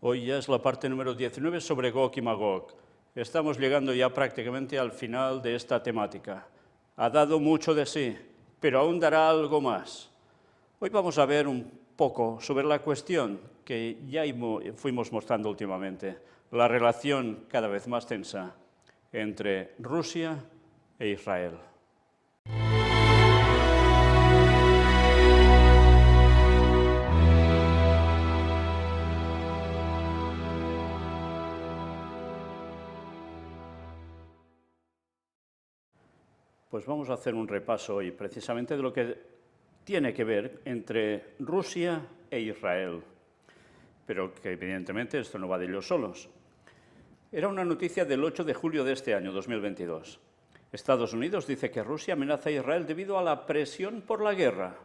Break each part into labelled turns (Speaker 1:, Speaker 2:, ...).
Speaker 1: Hoy ya es la parte número 19 sobre Gog y Magog. Estamos llegando ya prácticamente al final de esta temática. Ha dado mucho de sí, pero aún dará algo más. Hoy vamos a ver un poco sobre la cuestión que ya fuimos mostrando últimamente, la relación cada vez más tensa entre Rusia e Israel. Pues vamos a hacer un repaso hoy precisamente de lo que tiene que ver entre Rusia e Israel, pero que evidentemente esto no va de ellos solos. Era una noticia del 8 de julio de este año, 2022. Estados Unidos dice que Rusia amenaza a Israel debido a la presión por la guerra.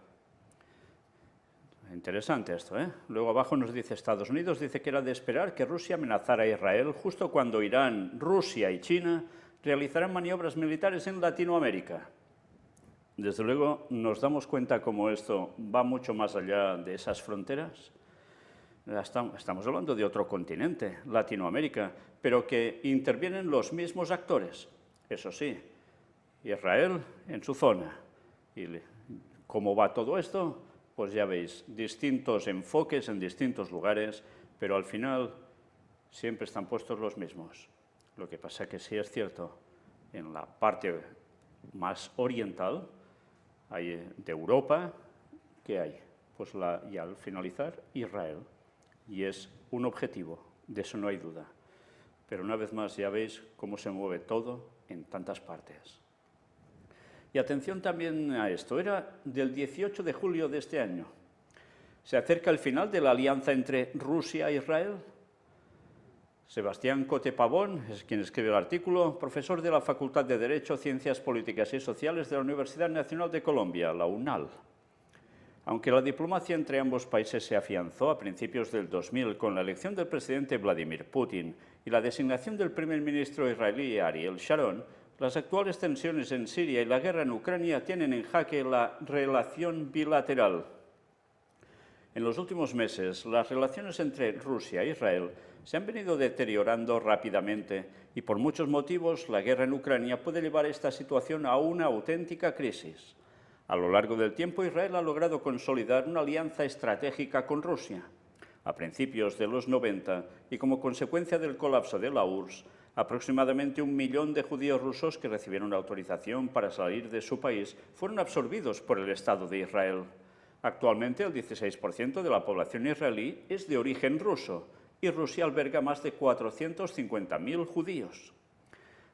Speaker 1: Interesante esto, ¿eh? Luego abajo nos dice Estados Unidos, dice que era de esperar que Rusia amenazara a Israel justo cuando Irán, Rusia y China realizarán maniobras militares en Latinoamérica. Desde luego nos damos cuenta cómo esto va mucho más allá de esas fronteras. Estamos hablando de otro continente, Latinoamérica, pero que intervienen los mismos actores. Eso sí, Israel en su zona. ¿Y cómo va todo esto? Pues ya veis, distintos enfoques en distintos lugares, pero al final siempre están puestos los mismos. Lo que pasa que sí es cierto, en la parte más oriental de Europa, ¿qué hay? Pues y al finalizar, Israel. Y es un objetivo, de eso no hay duda. Pero una vez más ya veis cómo se mueve todo en tantas partes. Y atención también a esto, era del 18 de julio de este año. Se acerca el final de la alianza entre Rusia e Israel. Sebastián Cote Pavón es quien escribe el artículo, profesor de la Facultad de Derecho, Ciencias Políticas y Sociales de la Universidad Nacional de Colombia, la UNAL. Aunque la diplomacia entre ambos países se afianzó a principios del 2000 con la elección del presidente Vladimir Putin y la designación del primer ministro israelí Ariel Sharon, las actuales tensiones en Siria y la guerra en Ucrania tienen en jaque la relación bilateral. En los últimos meses, las relaciones entre Rusia e Israel se han venido deteriorando rápidamente y por muchos motivos la guerra en Ucrania puede llevar esta situación a una auténtica crisis. A lo largo del tiempo, Israel ha logrado consolidar una alianza estratégica con Rusia. A principios de los 90 y como consecuencia del colapso de la URSS, aproximadamente 1 millón de judíos rusos que recibieron autorización para salir de su país fueron absorbidos por el Estado de Israel. Actualmente, el 16% de la población israelí es de origen ruso y Rusia alberga más de 450.000 judíos.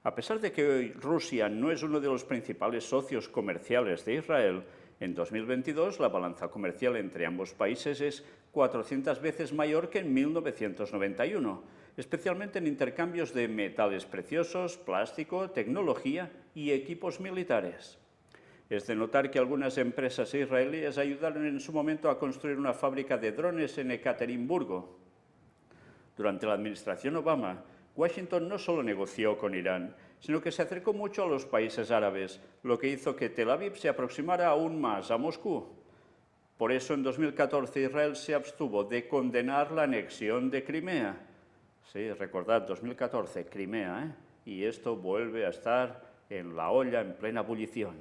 Speaker 1: A pesar de que hoy Rusia no es uno de los principales socios comerciales de Israel, en 2022 la balanza comercial entre ambos países es 400 veces mayor que en 1991, especialmente en intercambios de metales preciosos, plástico, tecnología y equipos militares. Es de notar que algunas empresas israelíes ayudaron en su momento a construir una fábrica de drones en Ekaterimburgo. Durante la administración Obama, Washington no solo negoció con Irán, sino que se acercó mucho a los países árabes, lo que hizo que Tel Aviv se aproximara aún más a Moscú. Por eso, en 2014, Israel se abstuvo de condenar la anexión de Crimea. Sí, recordad, 2014, Crimea, ¿eh? Y esto vuelve a estar en la olla en plena ebullición.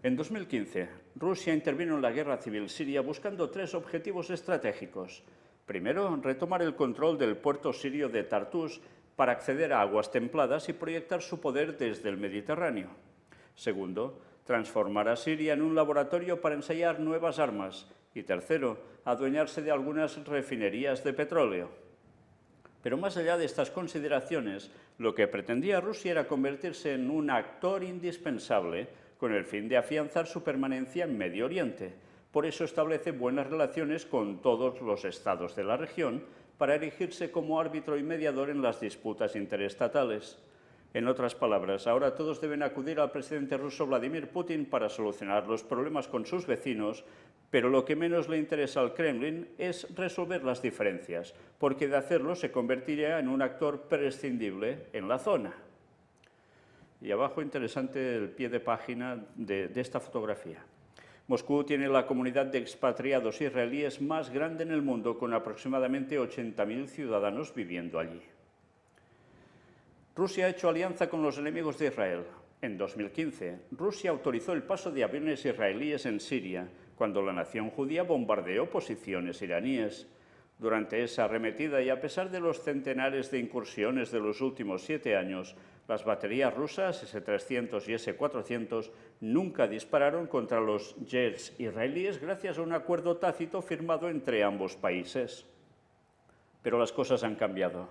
Speaker 1: En 2015, Rusia intervino en la guerra civil siria buscando 3 objetivos estratégicos. Primero, retomar el control del puerto sirio de Tartus para acceder a aguas templadas y proyectar su poder desde el Mediterráneo. Segundo, transformar a Siria en un laboratorio para ensayar nuevas armas. Y tercero, adueñarse de algunas refinerías de petróleo. Pero más allá de estas consideraciones, lo que pretendía Rusia era convertirse en un actor indispensable con el fin de afianzar su permanencia en Medio Oriente. Por eso establece buenas relaciones con todos los estados de la región para erigirse como árbitro y mediador en las disputas interestatales. En otras palabras, ahora todos deben acudir al presidente ruso Vladimir Putin para solucionar los problemas con sus vecinos, pero lo que menos le interesa al Kremlin es resolver las diferencias, porque de hacerlo se convertiría en un actor prescindible en la zona. Y abajo interesante el pie de página de esta fotografía. Moscú tiene la comunidad de expatriados israelíes más grande en el mundo, con aproximadamente 80.000 ciudadanos viviendo allí. Rusia ha hecho alianza con los enemigos de Israel. En 2015, Rusia autorizó el paso de aviones israelíes en Siria, cuando la nación judía bombardeó posiciones iraníes. Durante esa arremetida y a pesar de los centenares de incursiones de los últimos 7 años, las baterías rusas S-300 y S-400 nunca dispararon contra los jets israelíes gracias a un acuerdo tácito firmado entre ambos países. Pero las cosas han cambiado.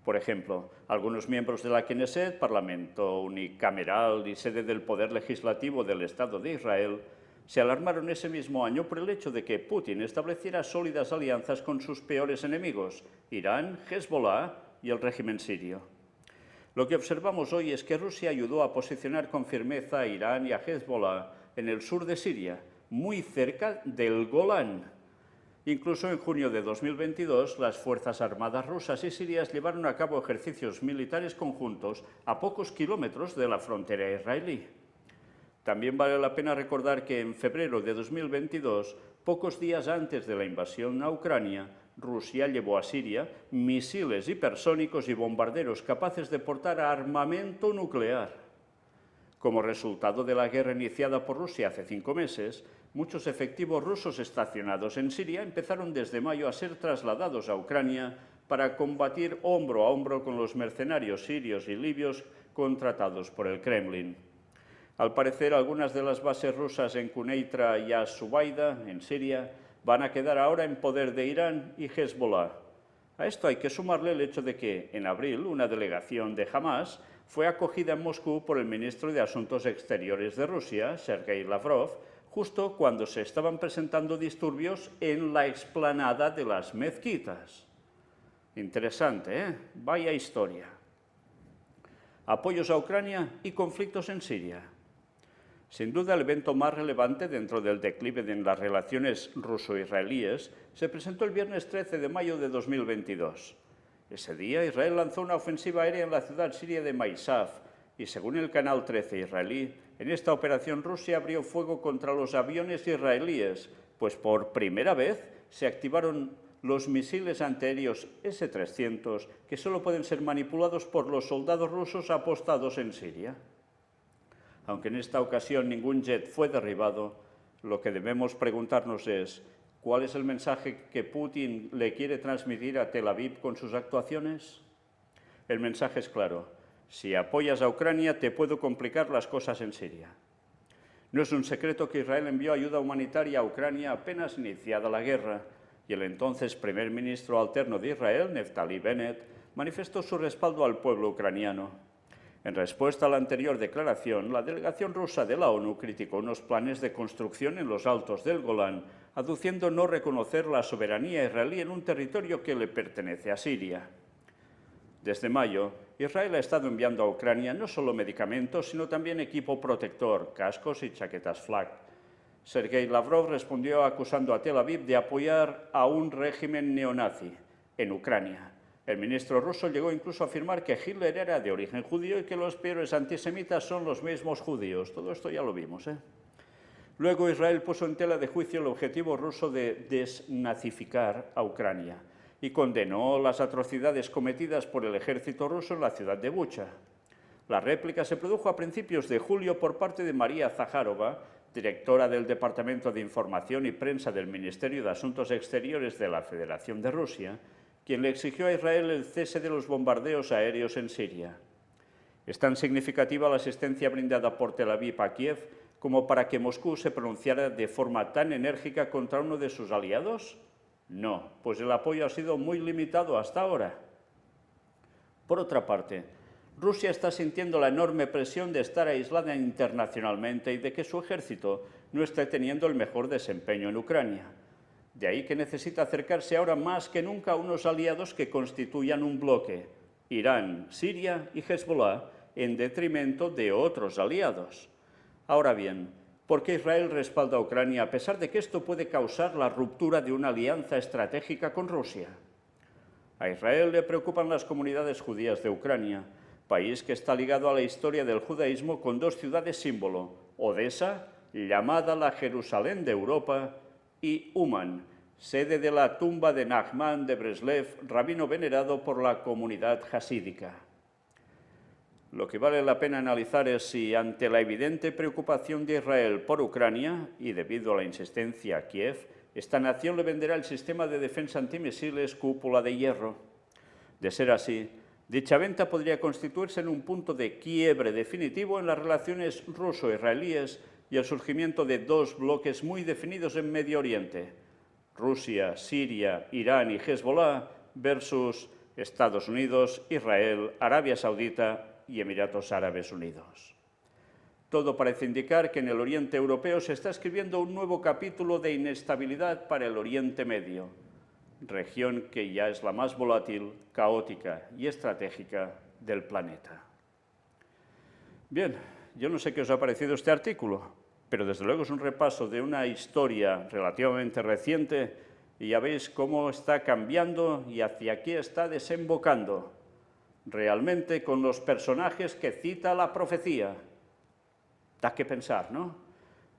Speaker 1: Por ejemplo, algunos miembros de la Knesset, Parlamento unicameral y sede del Poder Legislativo del Estado de Israel, se alarmaron ese mismo año por el hecho de que Putin estableciera sólidas alianzas con sus peores enemigos, Irán, Hezbollah y el régimen sirio. Lo que observamos hoy es que Rusia ayudó a posicionar con firmeza a Irán y a Hezbollah en el sur de Siria, muy cerca del Golán. Incluso en junio de 2022, las Fuerzas Armadas rusas y sirias llevaron a cabo ejercicios militares conjuntos a pocos kilómetros de la frontera israelí. También vale la pena recordar que en febrero de 2022, pocos días antes de la invasión a Ucrania, Rusia llevó a Siria misiles hipersónicos y bombarderos capaces de portar armamento nuclear. Como resultado de la guerra iniciada por Rusia hace 5 meses, muchos efectivos rusos estacionados en Siria empezaron desde mayo a ser trasladados a Ucrania para combatir hombro a hombro con los mercenarios sirios y libios contratados por el Kremlin. Al parecer, algunas de las bases rusas en Quneitra y As-Subaida, en Siria, van a quedar ahora en poder de Irán y Hezbollah. A esto hay que sumarle el hecho de que, en abril, una delegación de Hamás fue acogida en Moscú por el ministro de Asuntos Exteriores de Rusia, Sergei Lavrov, justo cuando se estaban presentando disturbios en la explanada de las mezquitas. Interesante, ¿eh? Vaya historia. Apoyos a Ucrania y conflictos en Siria. Sin duda, el evento más relevante dentro del declive en las relaciones ruso-israelíes se presentó el viernes 13 de mayo de 2022. Ese día, Israel lanzó una ofensiva aérea en la ciudad siria de Maisaf y, según el Canal 13 israelí, en esta operación Rusia abrió fuego contra los aviones israelíes, pues por primera vez se activaron los misiles antiaéreos S-300 que solo pueden ser manipulados por los soldados rusos apostados en Siria. Aunque en esta ocasión ningún jet fue derribado, lo que debemos preguntarnos es ¿cuál es el mensaje que Putin le quiere transmitir a Tel Aviv con sus actuaciones? El mensaje es claro: si apoyas a Ucrania te puedo complicar las cosas en Siria. No es un secreto que Israel envió ayuda humanitaria a Ucrania apenas iniciada la guerra, y el entonces primer ministro alterno de Israel, Naftali Bennett, manifestó su respaldo al pueblo ucraniano. En respuesta a la anterior declaración, la delegación rusa de la ONU criticó unos planes de construcción en los altos del Golán, aduciendo no reconocer la soberanía israelí en un territorio que le pertenece a Siria. Desde mayo, Israel ha estado enviando a Ucrania no solo medicamentos, sino también equipo protector, cascos y chaquetas flak. Sergei Lavrov respondió acusando a Tel Aviv de apoyar a un régimen neonazi en Ucrania. El ministro ruso llegó incluso a afirmar que Hitler era de origen judío y que los peores antisemitas son los mismos judíos. Todo esto ya lo vimos, ¿eh? Luego Israel puso en tela de juicio el objetivo ruso de desnazificar a Ucrania y condenó las atrocidades cometidas por el ejército ruso en la ciudad de Bucha. La réplica se produjo a principios de julio por parte de María Zakharova, directora del Departamento de Información y Prensa del Ministerio de Asuntos Exteriores de la Federación de Rusia, quien le exigió a Israel el cese de los bombardeos aéreos en Siria. ¿Es tan significativa la asistencia brindada por Tel Aviv a Kiev como para que Moscú se pronunciara de forma tan enérgica contra uno de sus aliados? No, pues el apoyo ha sido muy limitado hasta ahora. Por otra parte, Rusia está sintiendo la enorme presión de estar aislada internacionalmente y de que su ejército no esté teniendo el mejor desempeño en Ucrania. De ahí que necesita acercarse ahora más que nunca a unos aliados que constituyan un bloque, Irán, Siria y Hezbollah, en detrimento de otros aliados. Ahora bien, ¿por qué Israel respalda a Ucrania a pesar de que esto puede causar la ruptura de una alianza estratégica con Rusia? A Israel le preocupan las comunidades judías de Ucrania, país que está ligado a la historia del judaísmo con 2 ciudades símbolo, Odessa llamada la Jerusalén de Europa, y Uman, sede de la tumba de Nachman de Breslev, rabino venerado por la comunidad hasídica. Lo que vale la pena analizar es si, ante la evidente preocupación de Israel por Ucrania y debido a la insistencia a Kiev, esta nación le venderá el sistema de defensa antimisiles Cúpula de Hierro. De ser así, dicha venta podría constituirse en un punto de quiebre definitivo en las relaciones ruso-israelíes y el surgimiento de dos bloques muy definidos en Medio Oriente: Rusia, Siria, Irán y Hezbollah versus Estados Unidos, Israel, Arabia Saudita y Emiratos Árabes Unidos. Todo parece indicar que en el Oriente Europeo se está escribiendo un nuevo capítulo de inestabilidad para el Oriente Medio, región que ya es la más volátil, caótica y estratégica del planeta. Bien, yo no sé qué os ha parecido este artículo, pero desde luego es un repaso de una historia relativamente reciente y ya veis cómo está cambiando y hacia qué está desembocando, realmente con los personajes que cita la profecía. Da que pensar, ¿no?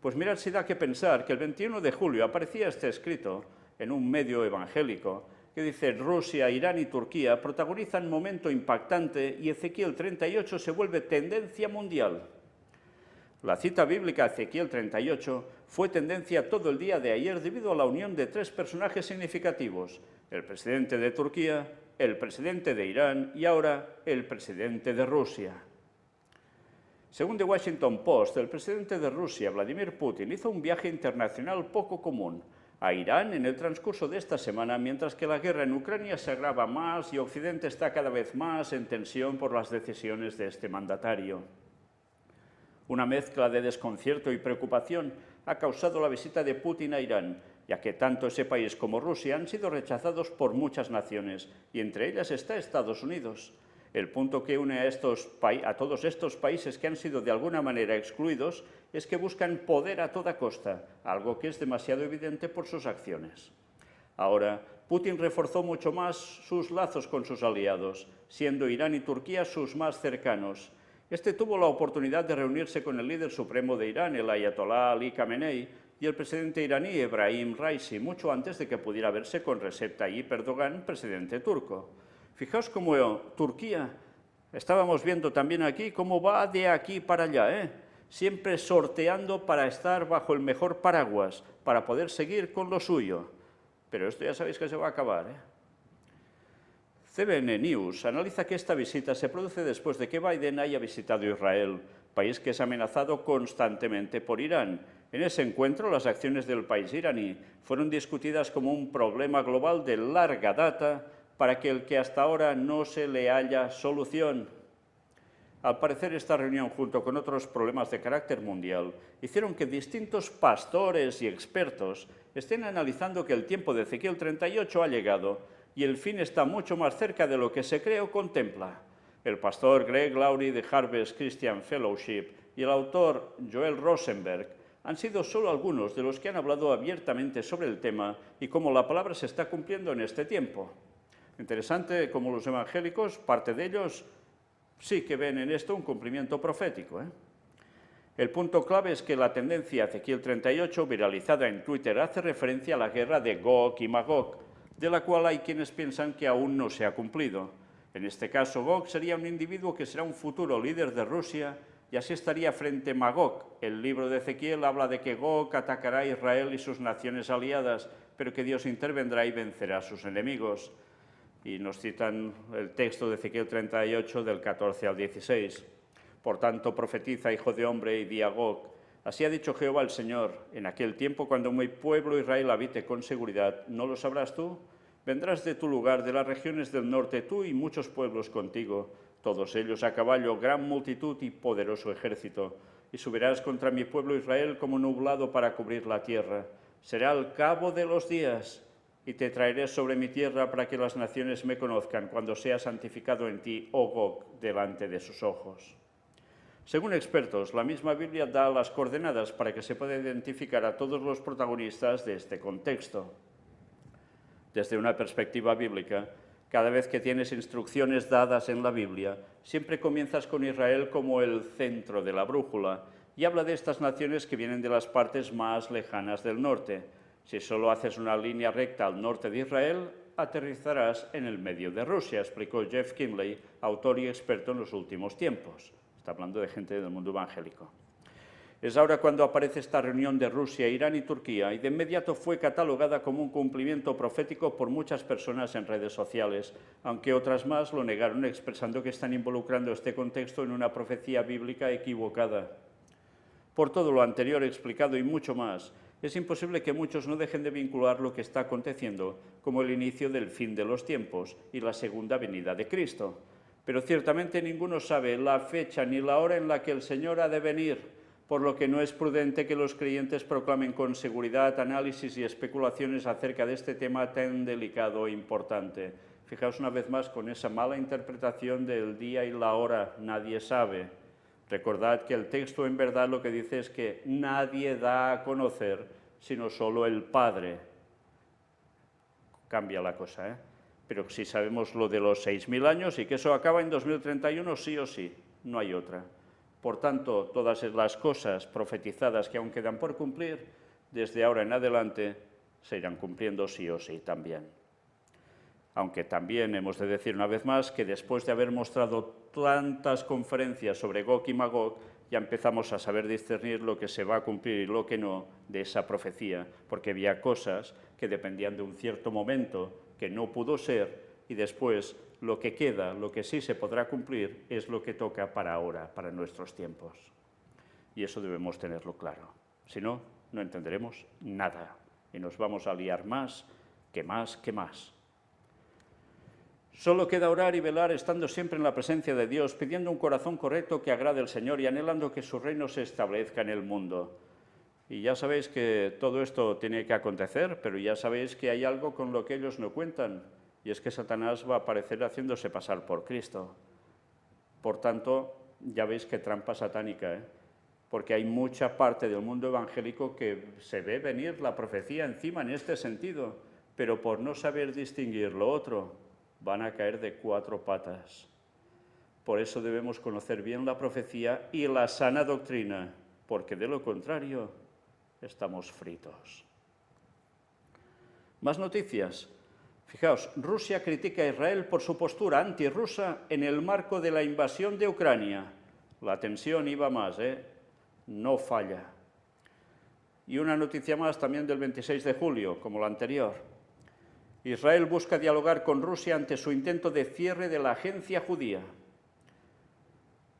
Speaker 1: Pues mirad si da que pensar que el 21 de julio aparecía este escrito en un medio evangélico que dice: Rusia, Irán y Turquía protagonizan momento impactante y Ezequiel 38 se vuelve tendencia mundial. La cita bíblica Ezequiel 38 fue tendencia todo el día de ayer debido a la unión de tres personajes significativos: el presidente de Turquía, el presidente de Irán y ahora el presidente de Rusia. Según The Washington Post, el presidente de Rusia, Vladimir Putin, hizo un viaje internacional poco común a Irán en el transcurso de esta semana, mientras que la guerra en Ucrania se agrava más y Occidente está cada vez más en tensión por las decisiones de este mandatario. Una mezcla de desconcierto y preocupación ha causado la visita de Putin a Irán, ya que tanto ese país como Rusia han sido rechazados por muchas naciones, y entre ellas está Estados Unidos. El punto que une a todos estos países que han sido de alguna manera excluidos es que buscan poder a toda costa, algo que es demasiado evidente por sus acciones. Ahora, Putin reforzó mucho más sus lazos con sus aliados, siendo Irán y Turquía sus más cercanos. Este tuvo la oportunidad de reunirse con el líder supremo de Irán, el ayatolá Ali Khamenei, y el presidente iraní Ebrahim Raisi, mucho antes de que pudiera verse con Recep Tayyip Erdogan, presidente turco. Fijaos cómo Turquía, estábamos viendo también aquí, cómo va de aquí para allá, siempre sorteando para estar bajo el mejor paraguas, para poder seguir con lo suyo. Pero esto ya sabéis que se va a acabar. CBN News analiza que esta visita se produce después de que Biden haya visitado Israel, país que es amenazado constantemente por Irán. En ese encuentro, las acciones del país iraní fueron discutidas como un problema global de larga data para el que hasta ahora no se le halla solución. Al parecer, esta reunión, junto con otros problemas de carácter mundial, hicieron que distintos pastores y expertos estén analizando que el tiempo de Ezequiel 38 ha llegado y el fin está mucho más cerca de lo que se cree o contempla. El pastor Greg Laurie de Harvest Christian Fellowship y el autor Joel Rosenberg han sido solo algunos de los que han hablado abiertamente sobre el tema y cómo la palabra se está cumpliendo en este tiempo. Interesante cómo los evangélicos, parte de ellos, sí que ven en esto un cumplimiento profético. El punto clave es que la tendencia Ezequiel 38, viralizada en Twitter, hace referencia a la guerra de Gog y Magog, de la cual hay quienes piensan que aún no se ha cumplido. En este caso, Gog sería un individuo que será un futuro líder de Rusia y así estaría frente a Magog. El libro de Ezequiel habla de que Gog atacará a Israel y sus naciones aliadas, pero que Dios intervendrá y vencerá a sus enemigos. Y nos citan el texto de Ezequiel 38 del 14 al 16. Por tanto, profetiza, hijo de hombre, y di a Gog: así ha dicho Jehová el Señor, en aquel tiempo cuando mi pueblo Israel habite con seguridad, ¿no lo sabrás tú? Vendrás de tu lugar, de las regiones del norte, tú y muchos pueblos contigo, todos ellos a caballo, gran multitud y poderoso ejército, y subirás contra mi pueblo Israel como nublado para cubrir la tierra. Será al cabo de los días, y te traeré sobre mi tierra para que las naciones me conozcan cuando sea santificado en ti, oh Gog, delante de sus ojos. Según expertos, la misma Biblia da las coordenadas para que se pueda identificar a todos los protagonistas de este contexto. Desde una perspectiva bíblica, cada vez que tienes instrucciones dadas en la Biblia, siempre comienzas con Israel como el centro de la brújula, y habla de estas naciones que vienen de las partes más lejanas del norte. Si solo haces una línea recta al norte de Israel, aterrizarás en el medio de Rusia, explicó Jeff Kinley, autor y experto en los últimos tiempos. Está hablando de gente del mundo evangélico. Es ahora cuando aparece esta reunión de Rusia, Irán y Turquía, y de inmediato fue catalogada como un cumplimiento profético por muchas personas en redes sociales, aunque otras más lo negaron expresando que están involucrando este contexto en una profecía bíblica equivocada. Por todo lo anterior explicado y mucho más, es imposible que muchos no dejen de vincular lo que está aconteciendo como el inicio del fin de los tiempos y la segunda venida de Cristo. Pero ciertamente ninguno sabe la fecha ni la hora en la que el Señor ha de venir, por lo que no es prudente que los creyentes proclamen con seguridad análisis y especulaciones acerca de este tema tan delicado e importante. Fijaos una vez más con esa mala interpretación del día y la hora, nadie sabe. Recordad que el texto en verdad lo que dice es que nadie da a conocer, sino solo el Padre. Cambia la cosa, ¿eh? Pero si sabemos lo de los 6.000 años y que eso acaba en 2031, sí o sí, no hay otra. Por tanto, todas las cosas profetizadas que aún quedan por cumplir, desde ahora en adelante, se irán cumpliendo sí o sí también. Aunque también hemos de decir una vez más que después de haber mostrado tantas conferencias sobre Gog y Magog, ya empezamos a saber discernir lo que se va a cumplir y lo que no de esa profecía, porque había cosas que dependían de un cierto momento que no pudo ser, y después lo que queda, lo que sí se podrá cumplir, es lo que toca para ahora, para nuestros tiempos. Y eso debemos tenerlo claro. Si no, no entenderemos nada y nos vamos a liar más, que más, que más. Solo queda orar y velar estando siempre en la presencia de Dios, pidiendo un corazón correcto que agrade al Señor y anhelando que su reino se establezca en el mundo. Y ya sabéis que todo esto tiene que acontecer, pero ya sabéis que hay algo con lo que ellos no cuentan, y es que Satanás va a aparecer haciéndose pasar por Cristo. Por tanto, ya veis qué trampa satánica, porque hay mucha parte del mundo evangélico que se ve venir la profecía encima en este sentido, pero por no saber distinguir lo otro, van a caer de 4 patas. Por eso debemos conocer bien la profecía y la sana doctrina, porque de lo contrario estamos fritos. Más noticias. Fijaos, Rusia critica a Israel por su postura antirrusa en el marco de la invasión de Ucrania. La tensión iba más, no falla. Y una noticia más también del 26 de julio, como la anterior. Israel busca dialogar con Rusia ante su intento de cierre de la agencia judía.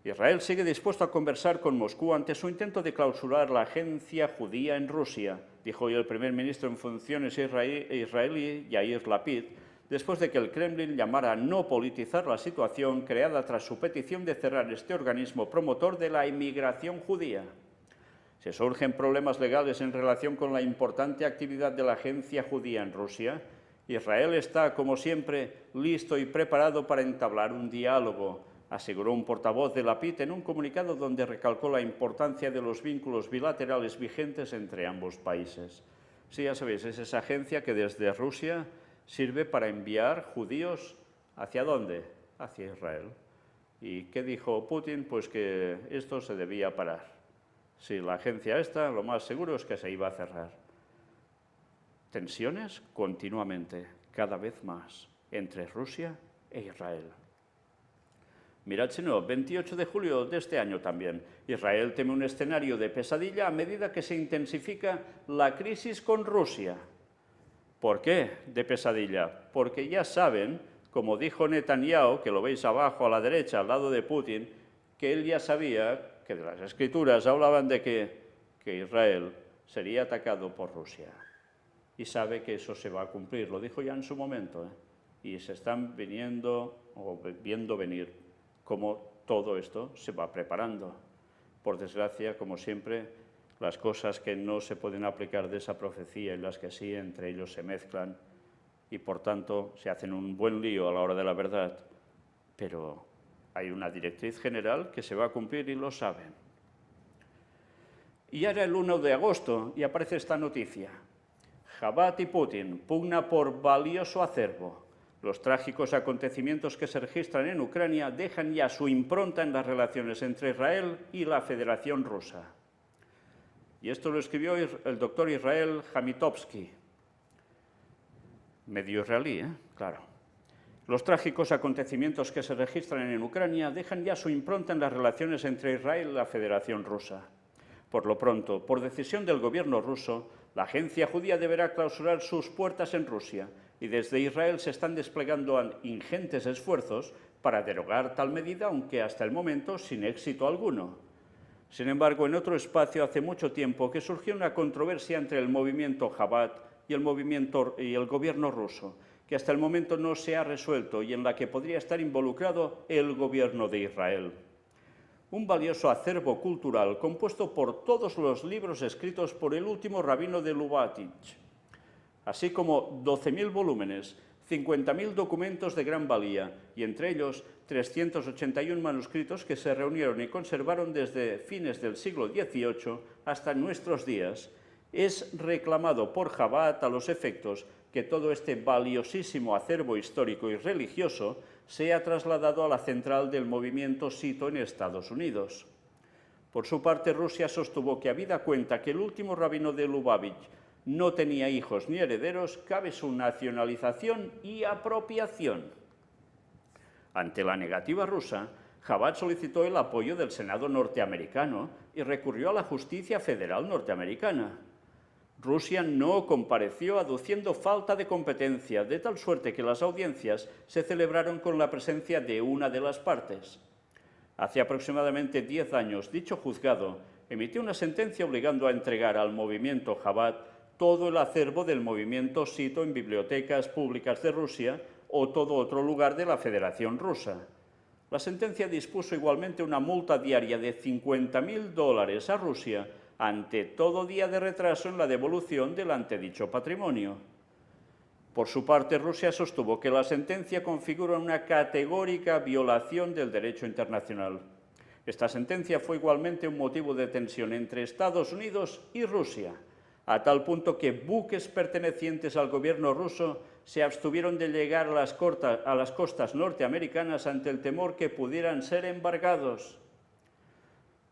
Speaker 1: Israel sigue dispuesto a conversar con Moscú ante su intento de clausurar la agencia judía en Rusia, dijo hoy el primer ministro en funciones israelí, Yair Lapid, después de que el Kremlin llamara a no politizar la situación creada tras su petición de cerrar este organismo promotor de la inmigración judía. Si surgen problemas legales en relación con la importante actividad de la agencia judía en Rusia, Israel está, como siempre, listo y preparado para entablar un diálogo, aseguró un portavoz de Lapid en un comunicado donde recalcó la importancia de los vínculos bilaterales vigentes entre ambos países. Sí, ya sabéis, es esa agencia que desde Rusia sirve para enviar judíos ¿hacia dónde? Hacia Israel. ¿Y qué dijo Putin? Pues que esto se debía parar. Sí, la agencia esta, lo más seguro es que se iba a cerrar. Tensiones continuamente, cada vez más, entre Rusia e Israel. Mirad si no, 28 de julio de este año también. Israel teme un escenario de pesadilla a medida que se intensifica la crisis con Rusia. ¿Por qué de pesadilla? Porque ya saben, como dijo Netanyahu, que lo veis abajo a la derecha, al lado de Putin, que él ya sabía que de las Escrituras hablaban de que Israel sería atacado por Rusia. Y sabe que eso se va a cumplir, lo dijo ya en su momento, y se están viendo venir cómo todo esto se va preparando. Por desgracia, como siempre, las cosas que no se pueden aplicar de esa profecía y las que sí, entre ellos se mezclan y por tanto se hacen un buen lío a la hora de la verdad, pero hay una directriz general que se va a cumplir y lo saben. Y ahora el 1 de agosto y aparece esta noticia. Chabad y Putin pugna por valioso acervo. Los trágicos acontecimientos que se registran en Ucrania dejan ya su impronta en las relaciones entre Israel y la Federación Rusa. Y esto lo escribió el doctor Israel Hamitovsky, medio israelí, claro. Los trágicos acontecimientos que se registran en Ucrania dejan ya su impronta en las relaciones entre Israel y la Federación Rusa. Por lo pronto, por decisión del gobierno ruso, la agencia judía deberá clausurar sus puertas en Rusia y desde Israel se están desplegando ingentes esfuerzos para derogar tal medida, aunque hasta el momento sin éxito alguno. Sin embargo, en otro espacio hace mucho tiempo que surgió una controversia entre el movimiento Chabad y el gobierno ruso, que hasta el momento no se ha resuelto y en la que podría estar involucrado el gobierno de Israel. Un valioso acervo cultural compuesto por todos los libros escritos por el último rabino de Lubavitch, así como 12.000 volúmenes, 50.000 documentos de gran valía y entre ellos 381 manuscritos que se reunieron y conservaron desde fines del siglo XVIII hasta nuestros días, es reclamado por Chabad a los efectos que todo este valiosísimo acervo histórico y religioso sea trasladado a la central del movimiento sito en Estados Unidos. Por su parte, Rusia sostuvo que, habida cuenta que el último rabino de Lubavitch no tenía hijos ni herederos, cabe su nacionalización y apropiación. Ante la negativa rusa, Chabad solicitó el apoyo del Senado norteamericano y recurrió a la justicia federal norteamericana. Rusia no compareció aduciendo falta de competencia, de tal suerte que las audiencias se celebraron con la presencia de una de las partes. Hace aproximadamente 10 años, dicho juzgado emitió una sentencia obligando a entregar al movimiento Chabad todo el acervo del movimiento sito en bibliotecas públicas de Rusia o todo otro lugar de la Federación Rusa. La sentencia dispuso igualmente una multa diaria de $50.000 a Rusia ante todo día de retraso en la devolución del antedicho patrimonio. Por su parte, Rusia sostuvo que la sentencia configura una categórica violación del derecho internacional. Esta sentencia fue igualmente un motivo de tensión entre Estados Unidos y Rusia, a tal punto que buques pertenecientes al gobierno ruso se abstuvieron de llegar a las costas norteamericanas ante el temor que pudieran ser embargados.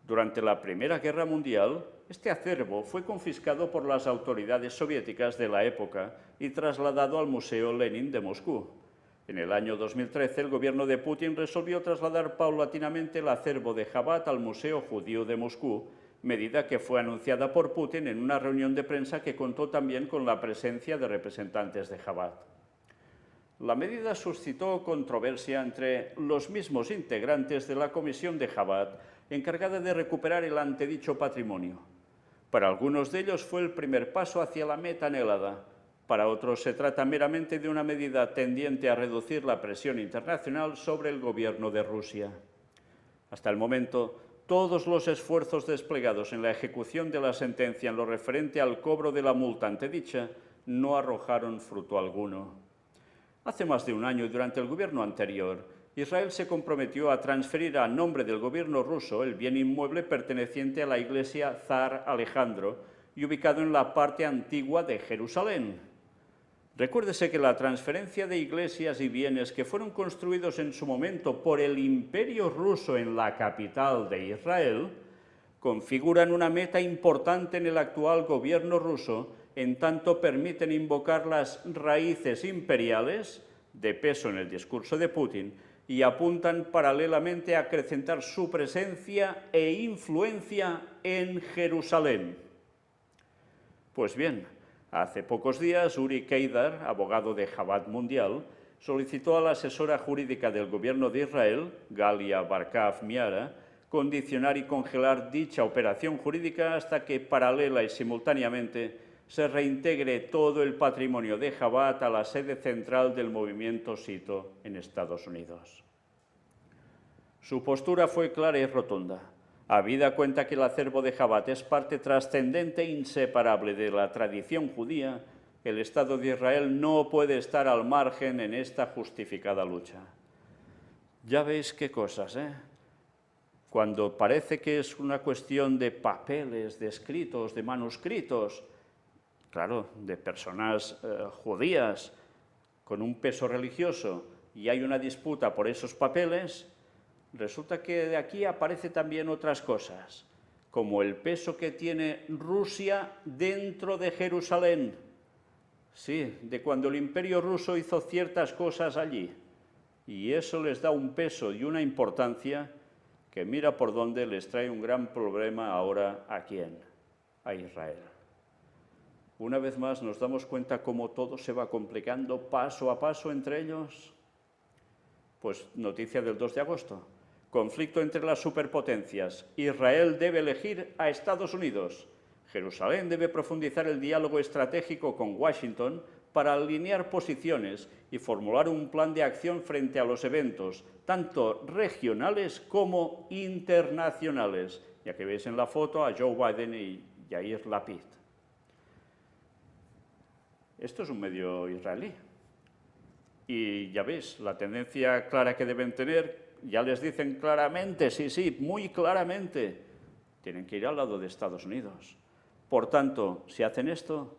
Speaker 1: Durante la Primera Guerra Mundial, este acervo fue confiscado por las autoridades soviéticas de la época y trasladado al Museo Lenin de Moscú. En el año 2013, el gobierno de Putin resolvió trasladar paulatinamente el acervo de Chabad al Museo Judío de Moscú, medida que fue anunciada por Putin en una reunión de prensa que contó también con la presencia de representantes de Chabad. La medida suscitó controversia entre los mismos integrantes de la comisión de Chabad encargada de recuperar el antedicho patrimonio. Para algunos de ellos fue el primer paso hacia la meta anhelada. Para otros se trata meramente de una medida tendiente a reducir la presión internacional sobre el gobierno de Rusia. Hasta el momento, todos los esfuerzos desplegados en la ejecución de la sentencia en lo referente al cobro de la multa antedicha no arrojaron fruto alguno. Hace más de un año y durante el gobierno anterior, Israel se comprometió a transferir a nombre del gobierno ruso el bien inmueble perteneciente a la iglesia Zar Alejandro y ubicado en la parte antigua de Jerusalén. Recuérdese que la transferencia de iglesias y bienes que fueron construidos en su momento por el Imperio ruso en la capital de Israel configuran una meta importante en el actual gobierno ruso, en tanto permiten invocar las raíces imperiales, de peso en el discurso de Putin, y apuntan paralelamente a acrecentar su presencia e influencia en Jerusalén. Pues bien, hace pocos días Uri Keidar, abogado de Chabad Mundial, solicitó a la asesora jurídica del gobierno de Israel, Galia Barkaf Miara, condicionar y congelar dicha operación jurídica hasta que paralela y simultáneamente se reintegre todo el patrimonio de Chabad a la sede central del movimiento sito en Estados Unidos. Su postura fue clara y rotunda. Habida cuenta que el acervo de Chabad es parte trascendente e inseparable de la tradición judía, el Estado de Israel no puede estar al margen en esta justificada lucha. Ya veis qué cosas, ¿eh? Cuando parece que es una cuestión de papeles, de escritos, de manuscritos, claro, de personas judías con un peso religioso, y hay una disputa por esos papeles, resulta que de aquí aparecen también otras cosas, como el peso que tiene Rusia dentro de Jerusalén. Sí, de cuando el Imperio ruso hizo ciertas cosas allí. Y eso les da un peso y una importancia que mira por dónde les trae un gran problema ahora ¿a quién? A Israel. Una vez más nos damos cuenta cómo todo se va complicando paso a paso entre ellos. Pues noticia del 2 de agosto. Conflicto entre las superpotencias. Israel debe elegir a Estados Unidos. Jerusalén debe profundizar el diálogo estratégico con Washington para alinear posiciones y formular un plan de acción frente a los eventos, tanto regionales como internacionales. Ya que veis en la foto a Joe Biden y Yair Lapid. Esto es un medio israelí. Y ya veis, la tendencia clara que deben tener, ya les dicen claramente, sí, muy claramente, tienen que ir al lado de Estados Unidos. Por tanto, si hacen esto,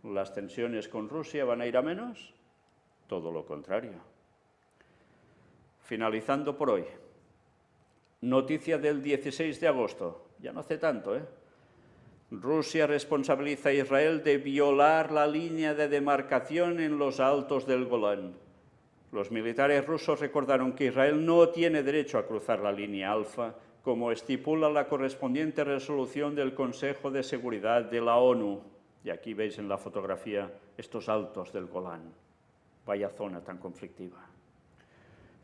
Speaker 1: ¿las tensiones con Rusia van a ir a menos? Todo lo contrario. Finalizando por hoy, noticia del 16 de agosto, ya no hace tanto, Rusia responsabiliza a Israel de violar la línea de demarcación en los altos del Golán. Los militares rusos recordaron que Israel no tiene derecho a cruzar la línea alfa, como estipula la correspondiente resolución del Consejo de Seguridad de la ONU. Y aquí veis en la fotografía estos altos del Golán. Vaya zona tan conflictiva.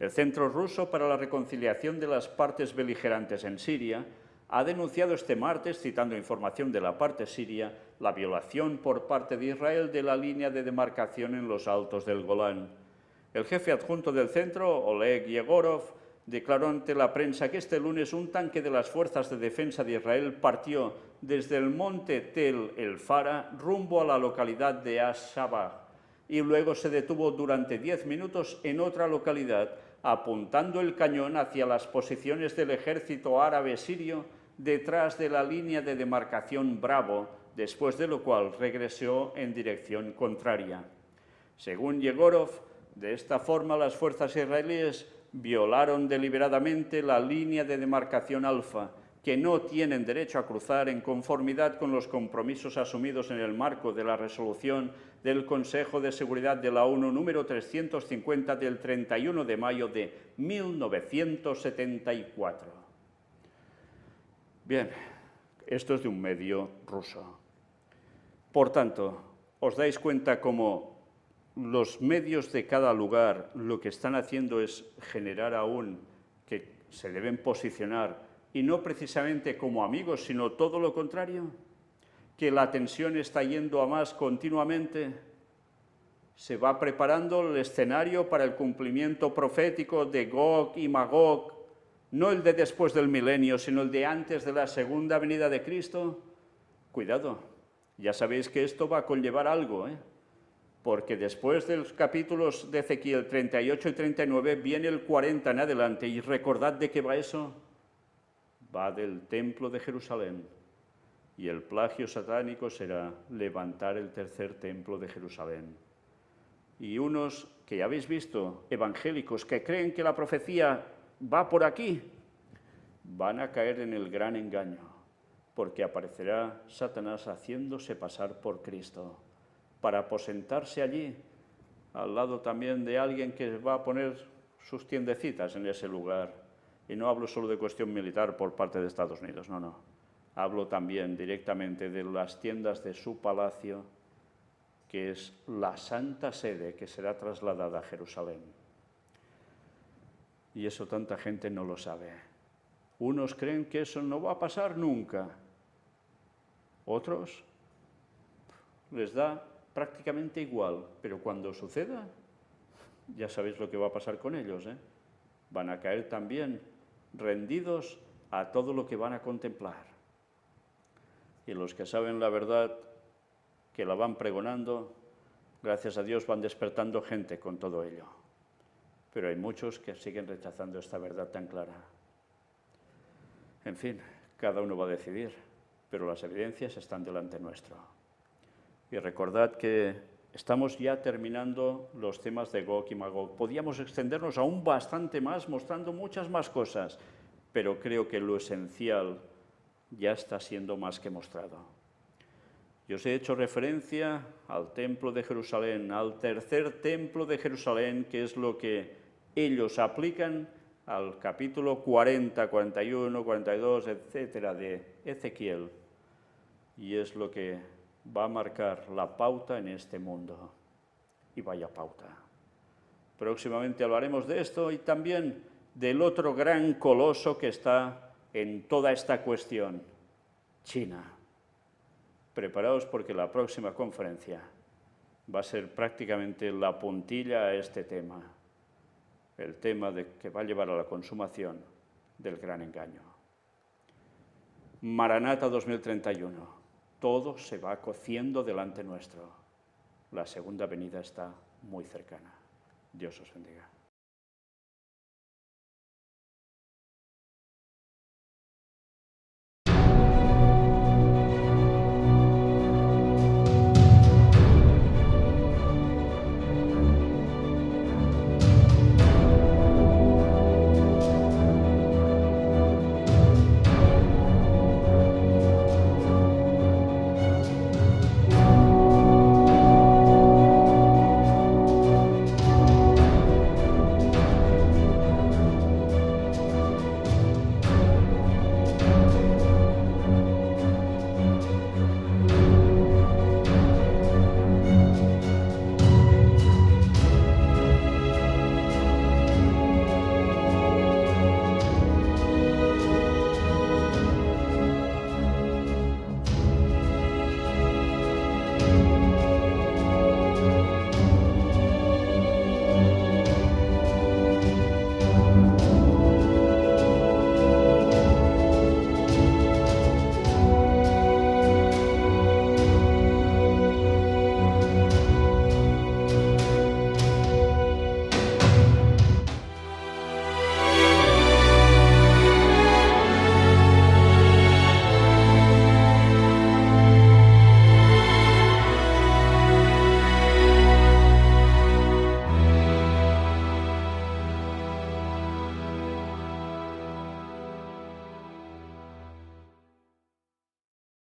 Speaker 1: El Centro Ruso para la Reconciliación de las Partes Beligerantes en Siria ha denunciado este martes, citando información de la parte siria, la violación por parte de Israel de la línea de demarcación en los altos del Golán. El jefe adjunto del centro, Oleg Yegorov, declaró ante la prensa que este lunes un tanque de las Fuerzas de Defensa de Israel partió desde el monte Tel El Fara rumbo a la localidad de Ash-Shabah y luego se detuvo durante 10 minutos en otra localidad, apuntando el cañón hacia las posiciones del ejército árabe sirio detrás de la línea de demarcación Bravo, después de lo cual regresó en dirección contraria. Según Yegorov, de esta forma las fuerzas israelíes violaron deliberadamente la línea de demarcación alfa, que no tienen derecho a cruzar en conformidad con los compromisos asumidos en el marco de la resolución del Consejo de Seguridad de la ONU número 350 del 31 de mayo de 1974. Bien, esto es de un medio ruso. Por tanto, os dais cuenta cómo los medios de cada lugar lo que están haciendo es generar aún que se deben posicionar, y no precisamente como amigos, sino todo lo contrario, que la tensión está yendo a más continuamente. Se va preparando el escenario para el cumplimiento profético de Gog y Magog, no el de después del milenio, sino el de antes de la segunda venida de Cristo. Cuidado, ya sabéis que esto va a conllevar algo, porque después de los capítulos de Ezequiel 38 y 39 viene el 40 en adelante, y recordad de qué va eso. Va del templo de Jerusalén, y el plagio satánico será levantar el tercer templo de Jerusalén. Y unos que ya habéis visto, evangélicos, que creen que la profecía va por aquí, van a caer en el gran engaño, porque aparecerá Satanás haciéndose pasar por Cristo, para aposentarse allí, al lado también de alguien que va a poner sus tiendecitas en ese lugar. Y no hablo solo de cuestión militar por parte de Estados Unidos, no. Hablo también directamente de las tiendas de su palacio, que es la Santa Sede, que será trasladada a Jerusalén. Y eso tanta gente no lo sabe. Unos creen que eso no va a pasar nunca. Otros les da prácticamente igual, pero cuando suceda, ya sabéis lo que va a pasar con ellos, Van a caer también rendidos a todo lo que van a contemplar. Y los que saben la verdad, que la van pregonando, gracias a Dios van despertando gente con todo ello. Pero hay muchos que siguen rechazando esta verdad tan clara. En fin, cada uno va a decidir, pero las evidencias están delante nuestro. Y recordad que estamos ya terminando los temas de Gog y Magog. Podíamos extendernos aún bastante más, mostrando muchas más cosas, pero creo que lo esencial, ya está siendo más que mostrado. Yo os he hecho referencia al Templo de Jerusalén, al tercer Templo de Jerusalén, que es lo que ellos aplican al capítulo 40, 41, 42, etcétera, de Ezequiel, y es lo que va a marcar la pauta en este mundo. Y vaya pauta. Próximamente hablaremos de esto y también del otro gran coloso que está en toda esta cuestión, China. Preparaos porque la próxima conferencia va a ser prácticamente la puntilla a este tema, el tema que va a llevar a la consumación del gran engaño. Maranata 2031, todo se va cociendo delante nuestro. La segunda venida está muy cercana. Dios os bendiga.